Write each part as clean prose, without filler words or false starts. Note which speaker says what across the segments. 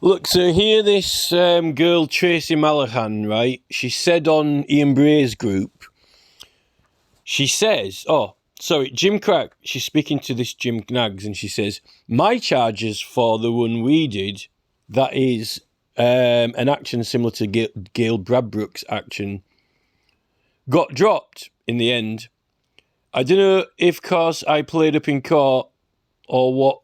Speaker 1: Look, so here this girl, Tracy Malahan, right? She said on Ian Bray's group, she says, Jim Crack, she's speaking to this Jim Knaggs, and she says, my charges for the one we did, that is an action similar to Gail Bradbrook's action, got dropped in the end. I don't know if cause I played up in court or what,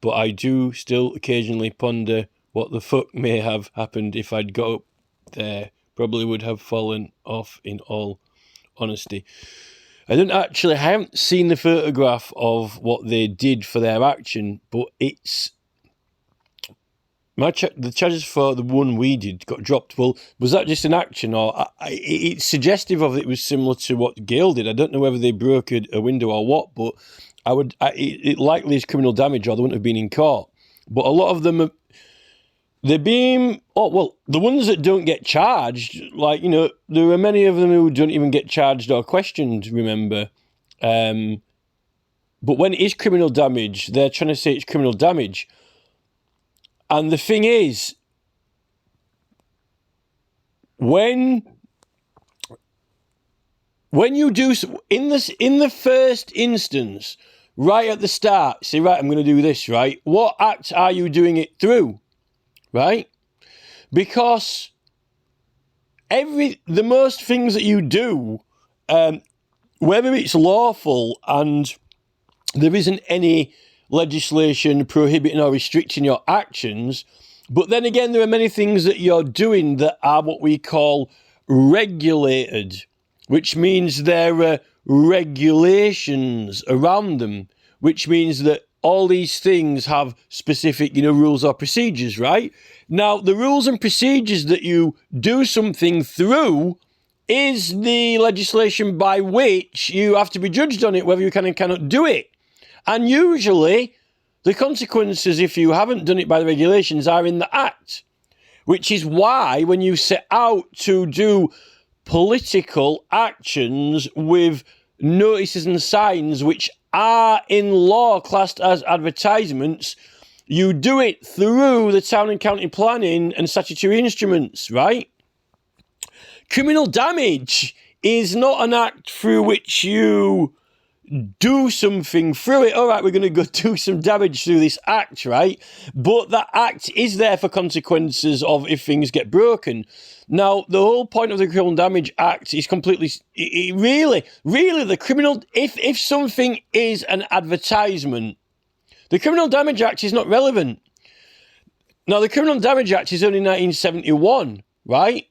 Speaker 1: but I do still occasionally ponder what the fuck may have happened if I'd got up there. Probably would have fallen off, in all honesty. I haven't seen the photograph of what they did for their action, but it's the charges for the one we did got dropped. Well, was that just an action, or it's suggestive of it was similar to what Gail did? I don't know whether they broke a window or what, but it likely is criminal damage, or they wouldn't have been in court. But a lot of them, the ones that don't get charged, there are many of them who don't even get charged or questioned, remember. But when it is criminal damage, they're trying to say it's criminal damage. And the thing is, when you do in the first instance, right at the start, say, right, I'm going to do this, right? What act are you doing it through, right? Because the most things that you do, whether it's lawful and there isn't any legislation prohibiting or restricting your actions, but then again, there are many things that you're doing that are what we call regulated, which means there are regulations around them, which means that all these things have specific, rules or procedures, right? Now, the rules and procedures that you do something through is the legislation by which you have to be judged on it, whether you can and cannot do it. And usually, the consequences, if you haven't done it by the regulations, are in the act. Which is why, when you set out to do political actions with notices and signs which are in law classed as advertisements, you do it through the town and county planning and statutory instruments, right? Criminal damage is not an act through which you do something through it. All right, we're going to go do some damage through this act, right? But that act is there for consequences of if things get broken. Now, the whole point of the Criminal Damage Act is completely, really, the criminal, if something is an advertisement, the Criminal Damage Act is not relevant. Now, the Criminal Damage Act is only 1971, right?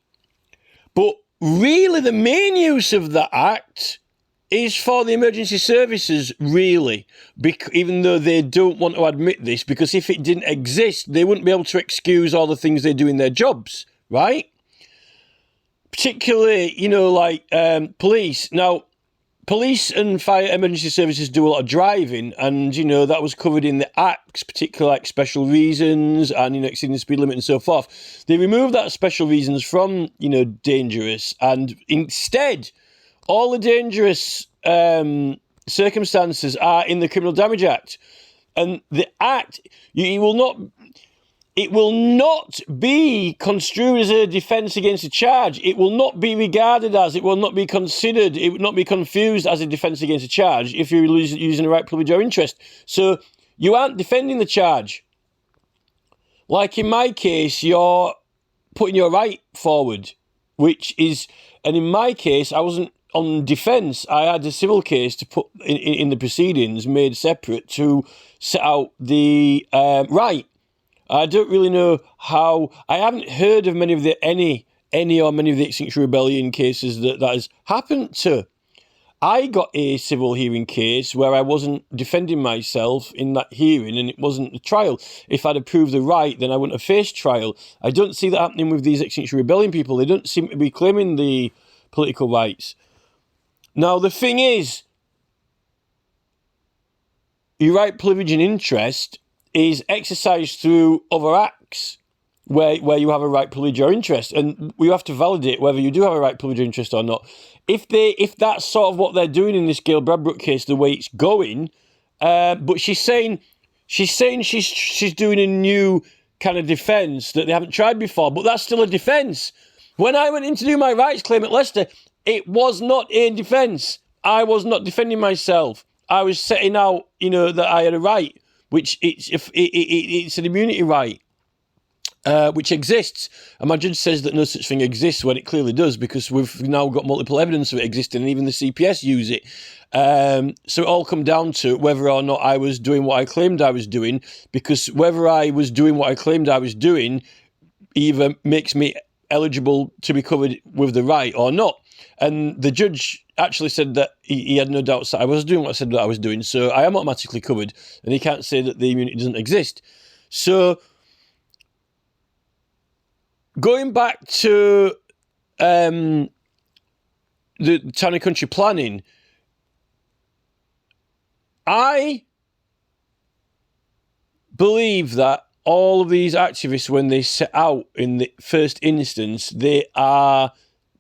Speaker 1: But really, the main use of that act is for the emergency services, really, even though they don't want to admit this, because if it didn't exist, they wouldn't be able to excuse all the things they do in their jobs, right? Particularly, police. Now, police and fire emergency services do a lot of driving, and, that was covered in the acts, particularly like special reasons and, exceeding the speed limit and so forth. They removed that special reasons from, dangerous, and instead, all the dangerous circumstances are in the Criminal Damage Act. And the Act, it will not be construed as a defence against a charge. It will not be regarded as, it will not be considered, it would not be confused as a defence against a charge if you're using a right, privilege or interest. So you aren't defending the charge. Like in my case, you're putting your right forward, and in my case, I wasn't on defence. I had a civil case to put in the proceedings made separate to set out the right. I don't really know how. I haven't heard of many of the Extinction Rebellion cases that has happened to. I got a civil hearing case where I wasn't defending myself in that hearing, and it wasn't a trial. If I'd approved the right, then I wouldn't have faced trial. I don't see that happening with these Extinction Rebellion people. They don't seem to be claiming the political rights. Now, the thing is, your right, privilege and interest is exercised through other acts where you have a right, privilege or interest. And you have to validate whether you do have a right, privilege or interest or not. If that's sort of what they're doing in this Gail Bradbrook case, the way it's going, but she's saying she's doing a new kind of defence that they haven't tried before, but that's still a defence. When I went in to do my rights claim at Leicester, it was not a defence. I was not defending myself. I was setting out, that I had a right, which it's an immunity right, which exists. And my judge says that no such thing exists when it clearly does, because we've now got multiple evidence of it existing, and even the CPS use it. So it all come down to whether or not I was doing what I claimed I was doing, because whether I was doing what I claimed I was doing either makes me eligible to be covered with the right or not. And the judge actually said that he had no doubts that I was doing what I said that I was doing, so I am automatically covered, and he can't say that the immunity doesn't exist. So going back to the town and country planning, I believe that all of these activists, when they set out in the first instance, they are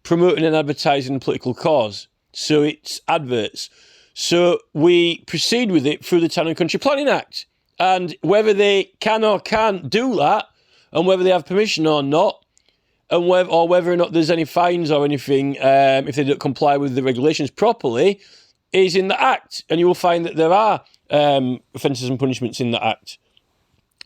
Speaker 1: promoting and advertising a political cause. So it's adverts. So we proceed with it through the Town and Country Planning Act. And whether they can or can't do that, and whether they have permission or not, and whether or not there's any fines or anything if they don't comply with the regulations properly, is in the Act. And you will find that there are offences and punishments in the Act.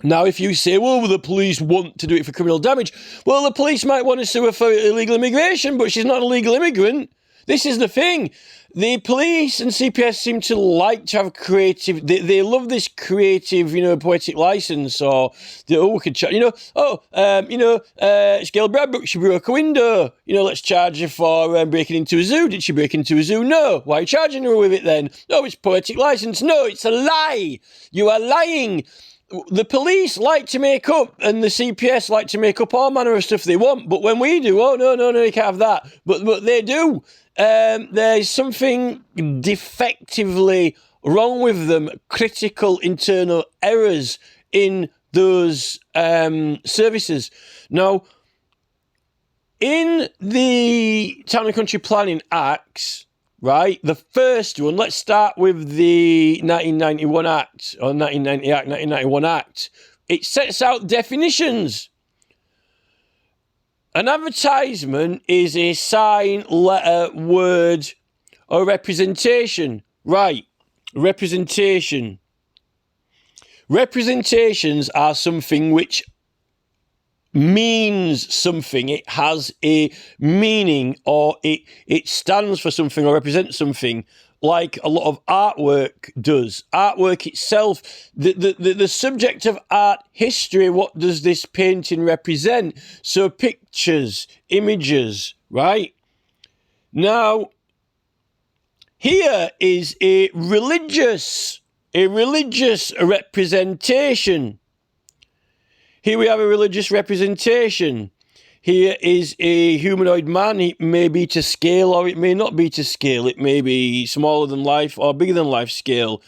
Speaker 1: Now, if you say, well, the police want to do it for criminal damage, well, the police might want to sue her for illegal immigration, but she's not an illegal immigrant. This is the thing. The police and CPS seem to like to have creative, they love this creative, poetic license, or it's Gail Bradbrook, she broke a window, let's charge her for breaking into a zoo. Did she break into a zoo? No. Why are you charging her with it then? No, it's poetic license. No, it's a lie. You are lying. The police like to make up, and the CPS like to make up all manner of stuff they want, but when we do, oh, no, you can't have that. But they do. There's something defectively wrong with them, critical internal errors in those services. Now, in the Town and Country Planning Acts, right, the first one, let's start with the 1991 Act, or 1990 Act, 1991 Act. It sets out definitions. An advertisement is a sign, letter, word, or representation. Right, representation. Representations are something which means something. It has a meaning, or it stands for something or represents something, like a lot of artwork does. Artwork itself, the subject of art history, what does this painting represent? So pictures, images, right? Now, here is a religious representation. Here we have a religious representation. Here is a humanoid man. It may be to scale, or it may not be to scale. It may be smaller than life or bigger than life scale,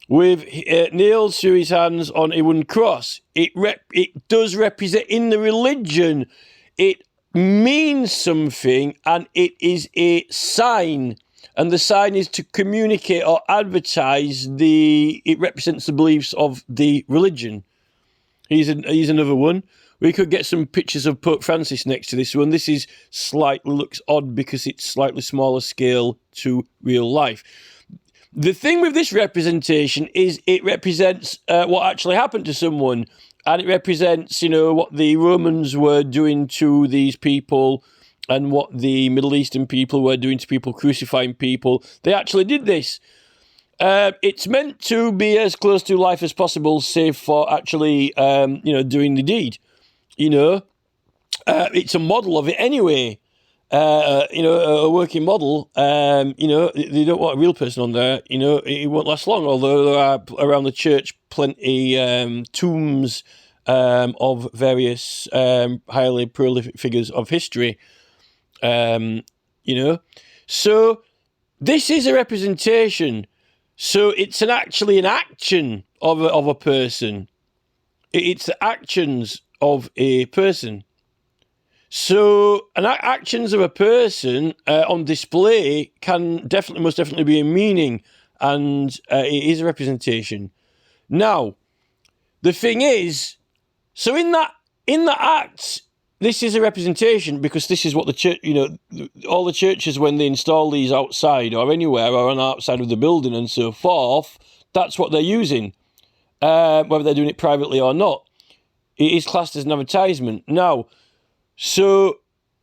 Speaker 1: with nails through his hands on a wooden cross. It does represent, in the religion, it means something, and it is a sign. And the sign is to communicate or advertise it represents the beliefs of the religion. Here's another one. We could get some pictures of Pope Francis next to this one. This is looks odd because it's slightly smaller scale to real life. The thing with this representation is it represents what actually happened to someone, and it represents, what the Romans were doing to these people, and what the Middle Eastern people were doing to people, crucifying people. They actually did this. It's meant to be as close to life as possible, save for actually, doing the deed. It's a model of it anyway. A working model. They don't want a real person on there. It won't last long. Although there are around the church plenty tombs of various highly prolific figures of history. So this is a representation. So it's actually an action of a person. It's the actions of a person. So actions of a person on display must definitely be a meaning, and it is a representation. Now, the thing is, So in that act, this is a representation, because this is what the church, all the churches, when they install these outside or anywhere or on the outside of the building and so forth, that's what they're using, whether they're doing it privately or not. It is classed as an advertisement. Now, so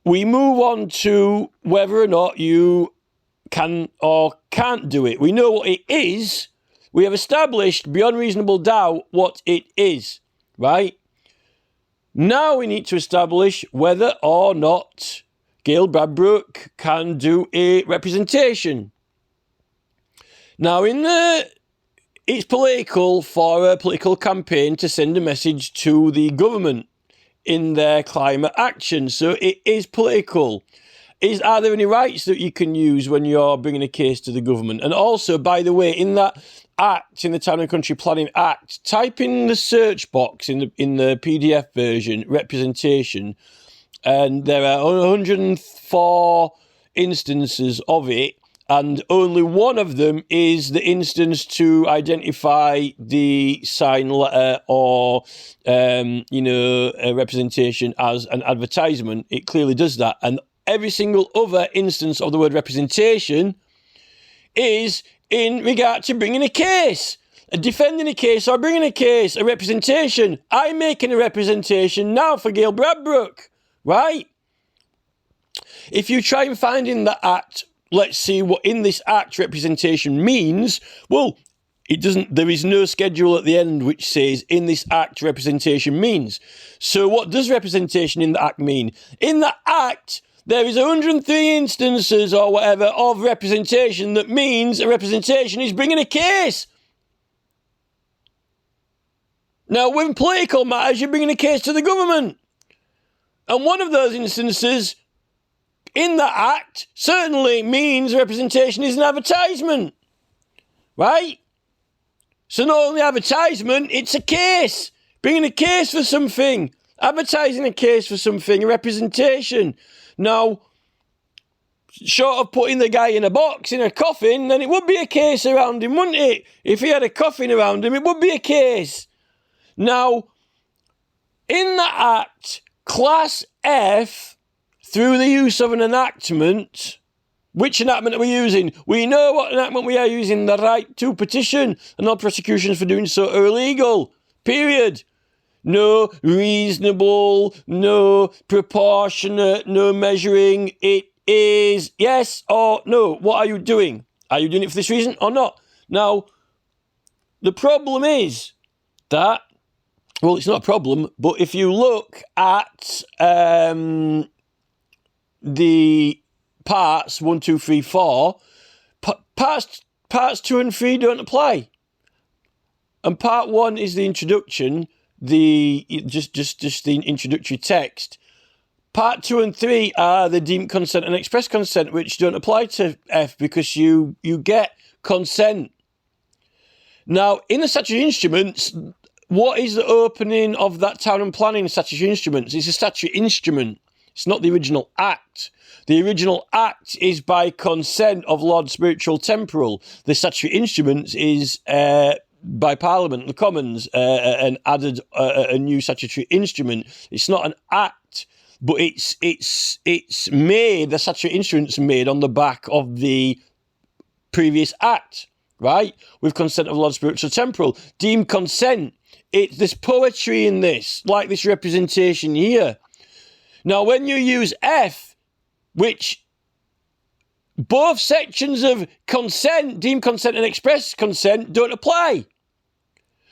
Speaker 1: we move on to whether or not you can or can't do it. We know what it is. We have established beyond reasonable doubt what it is, right? Now we need to establish whether or not Gail Bradbrook can do a representation. Now, it's political for a political campaign to send a message to the government in their climate action. So it is political. Are there any rights that you can use when you're bringing a case to the government? And also, by the way, in that Act, in the Town and Country Planning Act, type in the search box in the PDF version, representation, and there are 104 instances of it, and only one of them is the instance to identify the sign letter or, a representation as an advertisement. It clearly does that. And every single other instance of the word representation is in regard to bringing a case, defending a case or bringing a case, a representation. I'm making a representation now for Gail Bradbrook, right? If you try and find in the Act, let's see what in this Act representation means, well, it doesn't. There is no schedule at the end which says in this Act representation means. So what does representation in the Act mean? In the Act, there is 103 instances or whatever of representation that means a representation is bringing a case. Now, with political matters, you're bringing a case to the government. And one of those instances in the Act certainly means representation is an advertisement. Right? So not only advertisement, it's a case. Bringing a case for something. Advertising a case for something, a representation. Now, short of putting the guy in a box, in a coffin, then it would be a case around him, wouldn't it? If he had a coffin around him, it would be a case. Now, in the Act, Class F, through the use of an enactment, which enactment are we using? We know what enactment we are using, the right to petition, and all prosecutions for doing so are illegal. Period. No reasonable, no proportionate, no measuring. It is yes or no. What are you doing? Are you doing it for this reason or not? Now, the problem is that, well, it's not a problem, but if you look at the parts 1, 2, 3, 4, parts 2 and 3 don't apply. And part 1 is the introduction, just the introductory text. Part 2 and 3 are the deemed consent and express consent, which don't apply to F because you get consent. Now, in the statutory instruments, what is the opening of that town and planning statutory instruments? It's a statutory instrument. It's not the original Act. The original Act is by consent of Lord Spiritual Temporal. The statutory instruments is by Parliament, the Commons, and added a new statutory instrument. It's not an Act, but it's made, the statutory instrument's made on the back of the previous Act, right? With consent of Lord Spiritual Temporal. Deemed consent. There's poetry in this, like this representation here. Now, when you use F, which both sections of consent, deemed consent and express consent, don't apply.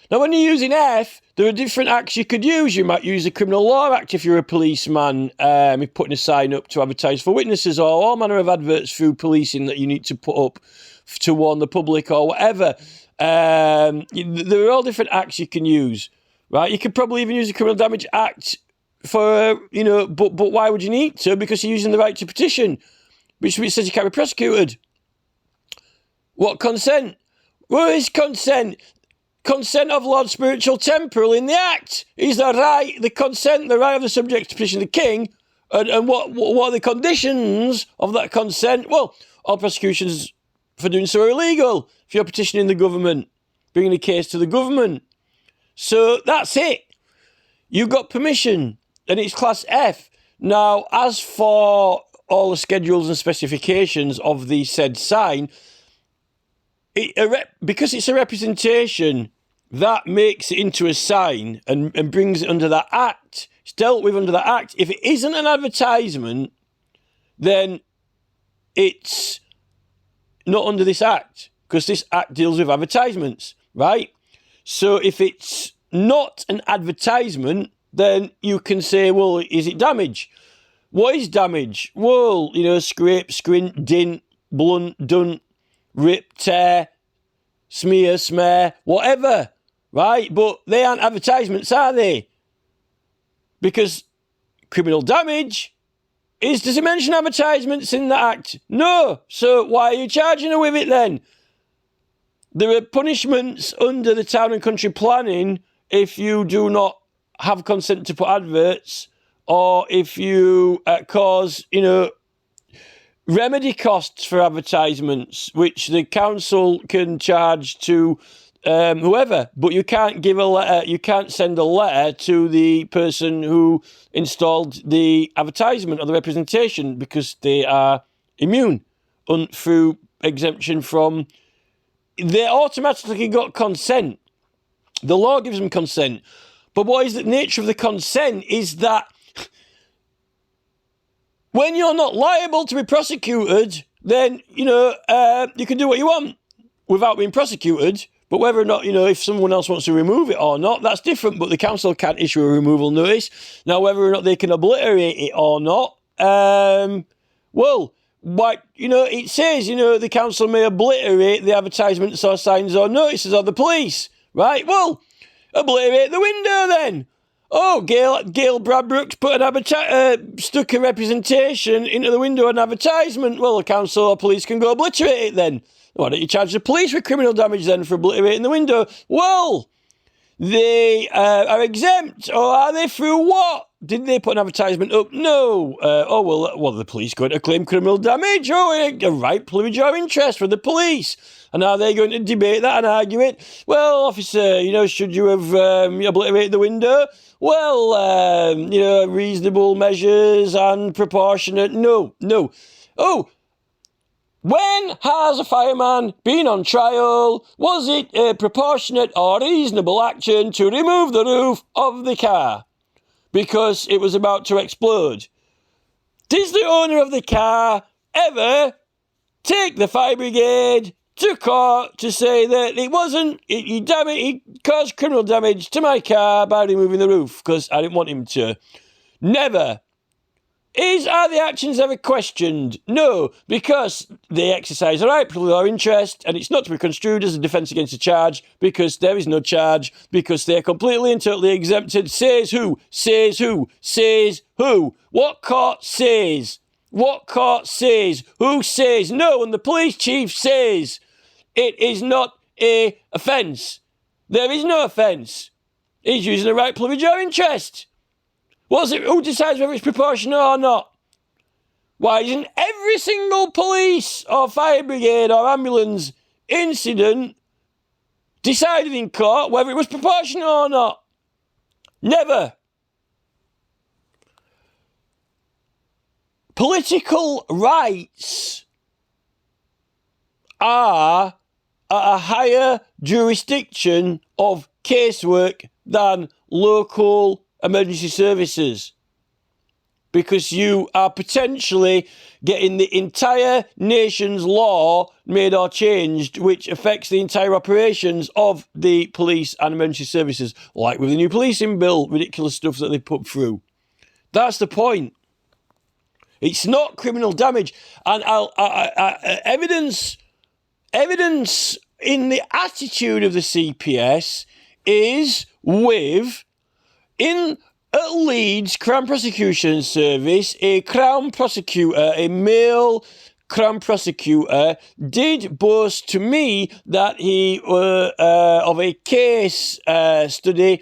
Speaker 1: Now, when you're using F, there are different acts you could use. You might use the Criminal Law Act if you're a policeman, if putting a sign up to advertise for witnesses, or all manner of adverts through policing that you need to put up to warn the public or whatever. There are all different acts you can use, right? You could probably even use the Criminal Damage Act for, but why would you need to? Because you're using the right to petition, which says you can't be prosecuted. What consent? Where is consent? Consent of Lord Spiritual Temporal in the Act is the right, the consent, the right of the subject to petition the King. And what are the conditions of that consent? Well, all prosecutions for doing so are illegal. If you're petitioning the government, bringing a case to the government. So that's it. you got permission, and it's class F. Now, as for all the schedules and specifications of the said sign, because it's a representation, that makes it into a sign and brings it under that act. It's dealt with under that act. If it isn't an advertisement, then it's not under this act, because this act deals with advertisements, right? So if it's not an advertisement, then you can say, well, is it damage? What is damage? Well, scrape, scrint, dint, blunt, dunt, rip, tear, smear, smear, whatever, right? But they aren't advertisements, are they? Because criminal damage does it mention advertisements in the act? No. So why are you charging her with it then? There are punishments under the town and country planning if you do not have consent to put adverts, or if you cause, remedy costs for advertisements, which the council can charge to whoever, but you can't give a letter, you can't send a letter to the person who installed the advertisement or the representation, because they are immune through exemption from, they automatically got consent. The law gives them consent. But what is the nature of the consent is that when you're not liable to be prosecuted, then, you can do what you want without being prosecuted. But whether or not, if someone else wants to remove it or not, that's different. But the council can't issue a removal notice. Now, whether or not they can obliterate it or not, it says, the council may obliterate the advertisements or signs or notices of the police, right? Well, obliterate the window then. Oh, Gail Bradbrook put stuck a representation into the window of an advertisement. Well, the council or police can go obliterate it then. Why don't you charge the police with criminal damage then for obliterating the window? Well, they are exempt. Or are they through what? Did they put an advertisement up? No. The police going to claim criminal damage? Oh, a right privilege or interest for the police. And are they going to debate that and argue it? Well, officer, should you have obliterated the window? Well, reasonable measures and proportionate. No. Oh, when has a fireman been on trial? Was it a proportionate or reasonable action to remove the roof of the car because it was about to explode? Does the owner of the car ever take the fire brigade to court to say that it wasn't, he caused criminal damage to my car by removing the roof because I didn't want him to? Never. Are the actions ever questioned? No, because they exercise a right, privilege or interest, and it's not to be construed as a defence against a charge, because there is no charge, because they're completely and totally exempted. Says who? Says who? Says who? What court says? What court says? Who says? No, and the police chief says it is not a offence. There is no offence. He's using a right, privilege or interest. Who decides whether it's proportionate or not? Why isn't every single police or fire brigade or ambulance incident decided in court whether it was proportionate or not? Never. Political rights are at a higher jurisdiction of casework than local emergency services, because you are potentially getting the entire nation's law made or changed, which affects the entire operations of the police and emergency services, like with the new policing bill, ridiculous stuff that they put through. That's the point. It's not criminal damage. And evidence in the attitude of the CPS is with, in Leeds Crown Prosecution Service, a Crown Prosecutor, a male Crown Prosecutor, did boast to me that he of a case study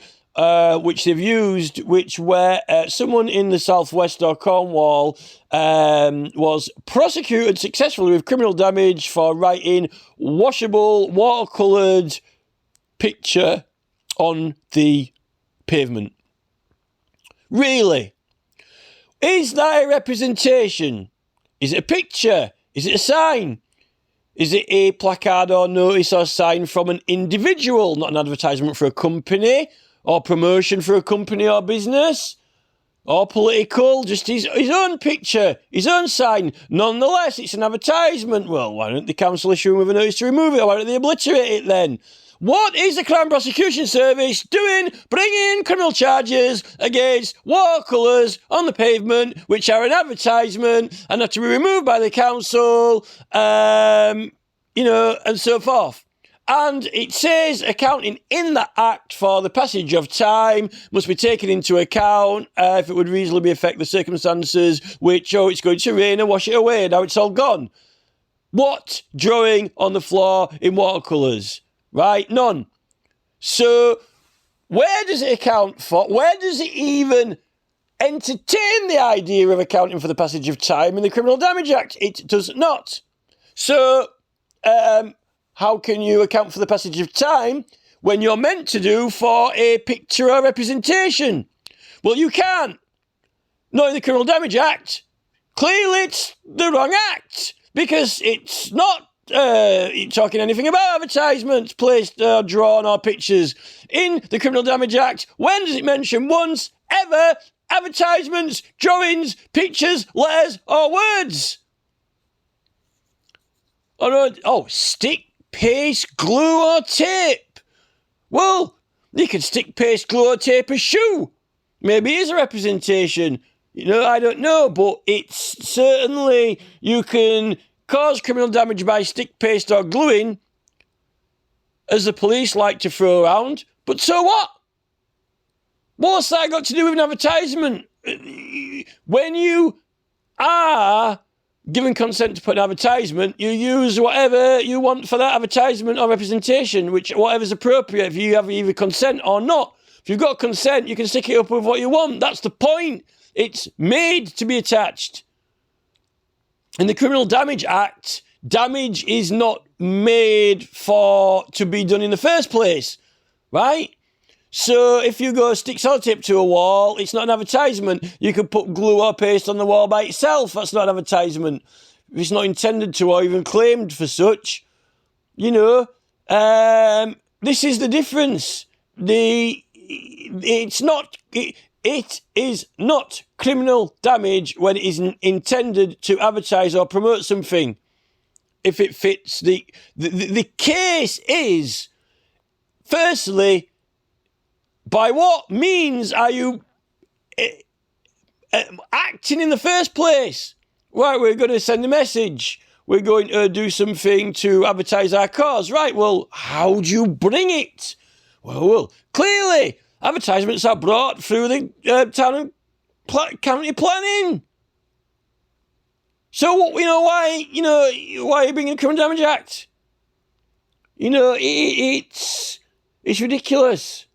Speaker 1: which they've used, where someone in the southwest or Cornwall was prosecuted successfully with criminal damage for writing washable, watercoloured picture on the pavement. Really? Is that a representation? Is it a picture? Is it a sign? Is it a placard or notice or sign from an individual, not an advertisement for a company or promotion for a company or business or political? Just his own picture, his own sign. Nonetheless, it's an advertisement. Well, why don't the council issue him with a notice to remove it, or why don't they obliterate it then? What is the Crown Prosecution Service doing bringing criminal charges against watercolours on the pavement, which are an advertisement and have to be removed by the council, and so forth? And it says accounting in that act for the passage of time must be taken into account if it would reasonably affect the circumstances, which, it's going to rain and wash it away, now it's all gone. What drawing on the floor in watercolours? Right? None. So, where does it account for? Where does it even entertain the idea of accounting for the passage of time in the Criminal Damage Act? It does not. So, how can you account for the passage of time when you're meant to do for a picture or representation? Well, you can't. Not in the Criminal Damage Act. Clearly, it's the wrong act, because it's not talking anything about advertisements placed or drawn or pictures. In the Criminal Damage Act, when does it mention once ever advertisements, drawings, pictures, letters or words? Stick, paste, glue or tape. Well, you can stick, paste, glue or tape a shoe. Maybe it is a representation. I don't know, but it's certainly, you can cause criminal damage by stick, paste or gluing, as the police like to throw around. But so what? What's that got to do with an advertisement? When you are given consent to put an advertisement, you use whatever you want for that advertisement or representation, whatever's appropriate, if you have either consent or not. If you've got consent, you can stick it up with what you want. That's the point. It's made to be attached. In the Criminal Damage Act, damage is not made to be done in the first place, right? So if you go stick sellotape to a wall, it's not an advertisement. You could put glue or paste on the wall by itself. That's not an advertisement. If it's not intended to or even claimed for such, this is the difference. It is not criminal damage when it is intended to advertise or promote something. If it fits the case is, firstly, by what means are you acting in the first place? Right, we're going to send a message. We're going to do something to advertise our cause. Right, well, how do you bring it? Well, clearly, advertisements are brought through the town and county planning. So, why are you bringing a Criminal Damage Act? It's ridiculous.